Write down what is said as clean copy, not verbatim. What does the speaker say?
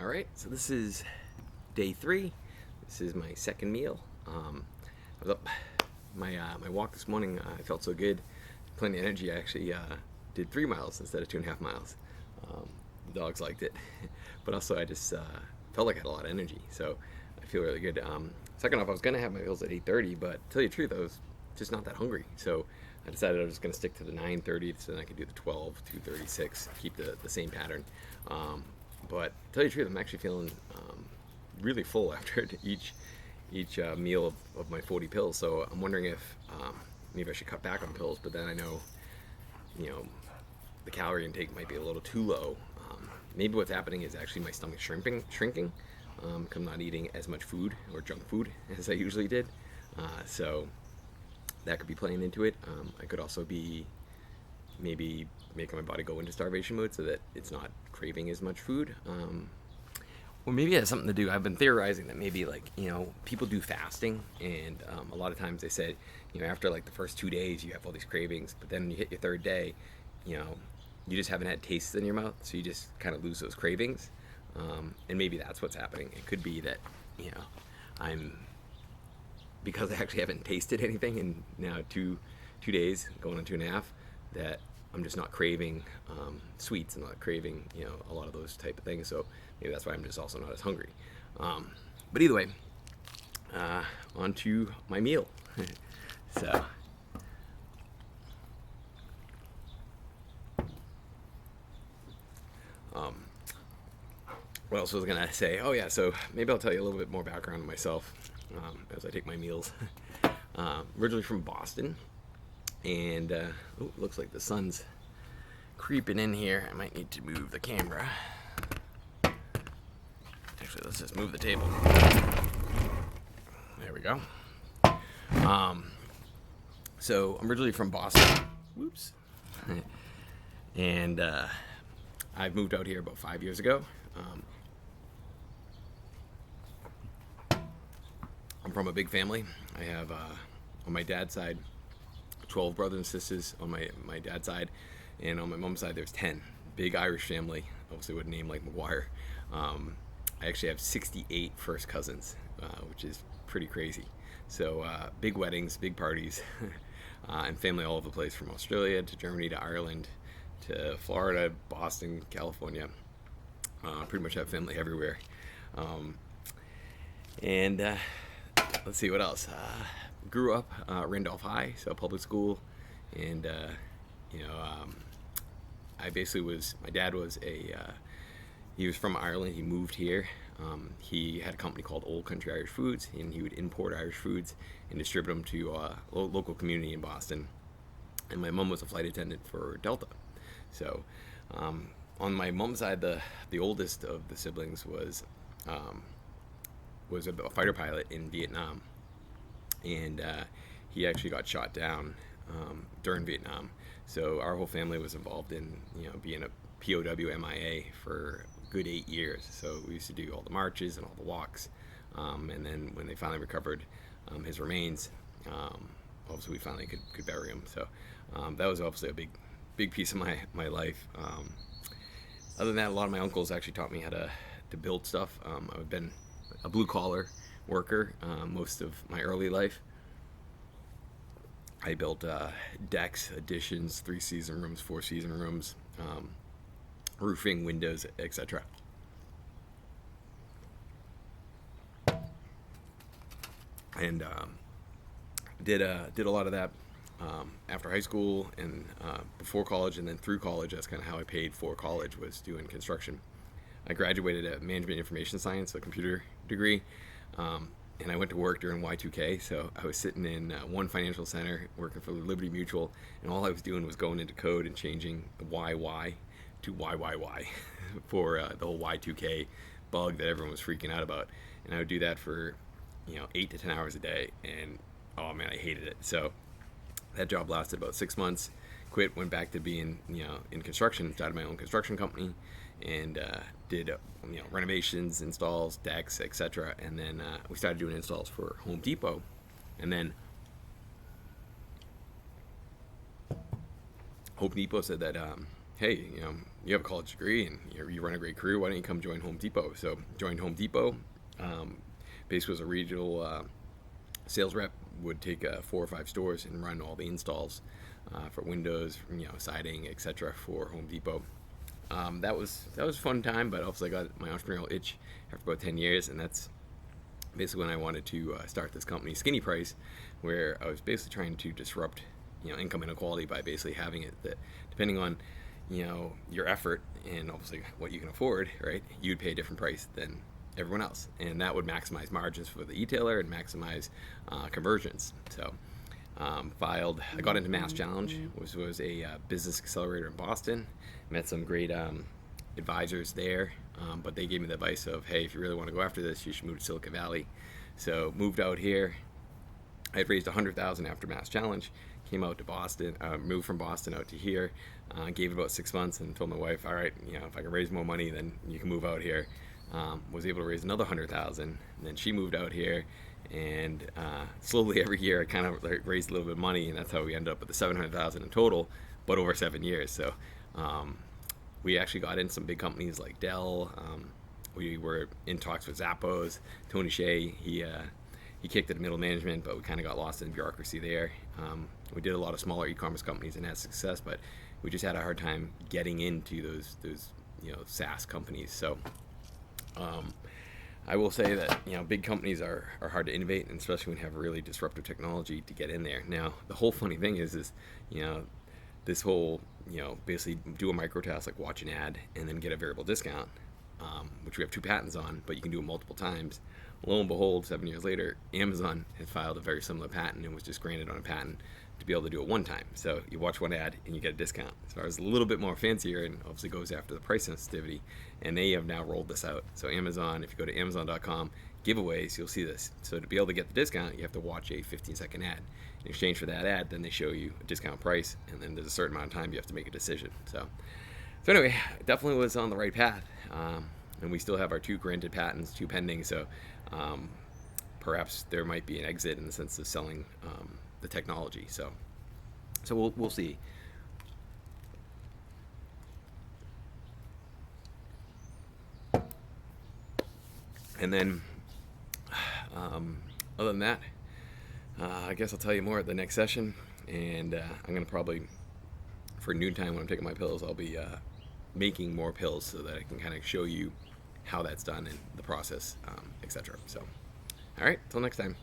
All right, so this is day 3. This is my second meal. I was up my walk this morning. I felt so good, plenty of energy. I actually did 3 miles instead of 2.5 miles. The dogs liked it, but also I just felt like I had a lot of energy, so I feel really good. Second off, I was gonna have my meals at 8:30, but to tell you the truth, I was just not that hungry, so I decided I was just gonna stick to the 9:30, so then I could do the 12, 2:36, keep the same pattern. But to tell you the truth, I'm actually feeling really full after each meal of my 40 pills. So I'm wondering if maybe I should cut back on pills. But then I know, the calorie intake might be a little too low. Maybe what's happening is actually my stomach shrinking, because I'm not eating as much food or junk food as I usually did. So that could be playing into it. I could also be maybe making my body go into starvation mode so that it's not craving as much food. Or maybe it has something to do. I've been theorizing that maybe people do fasting, and a lot of times they said, after like the first 2 days you have all these cravings, but then when you hit your third day, you just haven't had tastes in your mouth, so you just kind of lose those cravings. And maybe that's what's happening. It could be that because I actually haven't tasted anything in now two days, going on 2.5, that I'm just not craving sweets and not craving a lot of those type of things. So maybe that's why I'm just also not as hungry. But either way, on to my meal. So what else was I gonna say? Oh yeah, so maybe I'll tell you a little bit more background on myself as I take my meals. Originally from Boston, and looks like the sun's creeping in here. I might need to move the camera. Actually, let's just move the table. There we go. So I'm originally from Boston. Whoops. And I've moved out here about 5 years ago. I'm from a big family. I have, on my dad's side, 12 brothers and sisters on my dad's side, and on my mom's side there's 10. Big Irish family, obviously with a name like McGuire. I actually have 68 first cousins, which is pretty crazy. So big weddings, big parties, and family all over the place, from Australia to Germany to Ireland to Florida, Boston, California. Pretty much have family everywhere. And let's see what else. Grew up Randolph High, so public school, and I basically my dad was he was from Ireland. He moved here. He had a company called Old Country Irish Foods, and he would import Irish foods and distribute them to local community in Boston. And my mom was a flight attendant for Delta. So on my mom's side, the oldest of the siblings was a fighter pilot in Vietnam, and he actually got shot down during Vietnam. So our whole family was involved in being a POW MIA for a good 8 years. So we used to do all the marches and all the walks, and then when they finally recovered his remains, obviously we finally could bury him. So that was obviously a big piece of my life. Other than that, a lot of my uncles actually taught me how to build stuff. I've been a blue collar worker most of my early life. I built decks, additions, 3-season rooms, 4-season rooms, roofing, windows, etc. And did a lot of that after high school and before college, and then through college. That's kind of how I paid for college, was doing construction. I graduated at Management Information Science, a computer degree, and I went to work during Y2K. So I was sitting in one financial center working for Liberty Mutual, and all I was doing was going into code and changing the YY to YYY for the whole Y2K bug that everyone was freaking out about. And I would do that for 8 to 10 hours a day, and oh man, I hated it. So that job lasted about 6 months. Quit, went back to being in construction, started my own construction company, and did renovations, installs, decks, etc. And then we started doing installs for Home Depot, and then Home Depot said that hey, you have a college degree and you run a great career. Why don't you come join Home Depot? So joined Home Depot. Basically, was a regional sales rep. Would take 4 or 5 stores and run all the installs for windows, siding, etc. for Home Depot. That was a fun time, but also I got my entrepreneurial itch after about 10 years, and that's basically when I wanted to start this company, Skinny Price, where I was basically trying to disrupt income inequality by basically having it that depending on your effort and obviously what you can afford, right, you'd pay a different price than everyone else, and that would maximize margins for the e-tailer and maximize conversions. So I got into Mass Challenge, which was a business accelerator in Boston. Met some great advisors there, but they gave me the advice of, hey, if you really want to go after this, you should move to Silicon Valley. So moved out here. I had raised $100,000 after Mass Challenge. Came out to Boston, moved from Boston out to here. Gave it about 6 months and told my wife, all right, if I can raise more money, then you can move out here. Was able to raise another $100,000, and then she moved out here, and slowly every year I kind of raised a little bit of money, and that's how we ended up with the $700,000 in total, but over 7 years. So we actually got in some big companies like Dell. We were in talks with Zappos. Tony Shea, he kicked at middle management, but we kind of got lost in bureaucracy there. We did a lot of smaller e-commerce companies and had success, but we just had a hard time getting into those SaaS companies. So I will say that big companies are hard to innovate, and especially when you have really disruptive technology to get in there. Now the whole funny thing is this whole basically do a micro task like watch an ad and then get a variable discount, which we have 2 patents on, but you can do it multiple times. Lo and behold, 7 years later, Amazon had filed a very similar patent and was just granted on a patent to be able to do it one time. So you watch one ad and you get a discount. As far as a little bit more fancier, and obviously goes after the price sensitivity, and they have now rolled this out. So Amazon, if you go to Amazon.com, giveaways, you'll see this. So to be able to get the discount, you have to watch a 15-second ad. In exchange for that ad, then they show you a discount price, and then there's a certain amount of time you have to make a decision. So anyway, definitely was on the right path. And we still have our 2 granted patents, 2 pending. So perhaps there might be an exit in the sense of selling the technology. So we'll see. And then other than that, I guess I'll tell you more at the next session. And I'm going to probably, for noontime when I'm taking my pills, I'll be making more pills so that I can kind of show you how that's done and the process, etc. So, all right, till next time.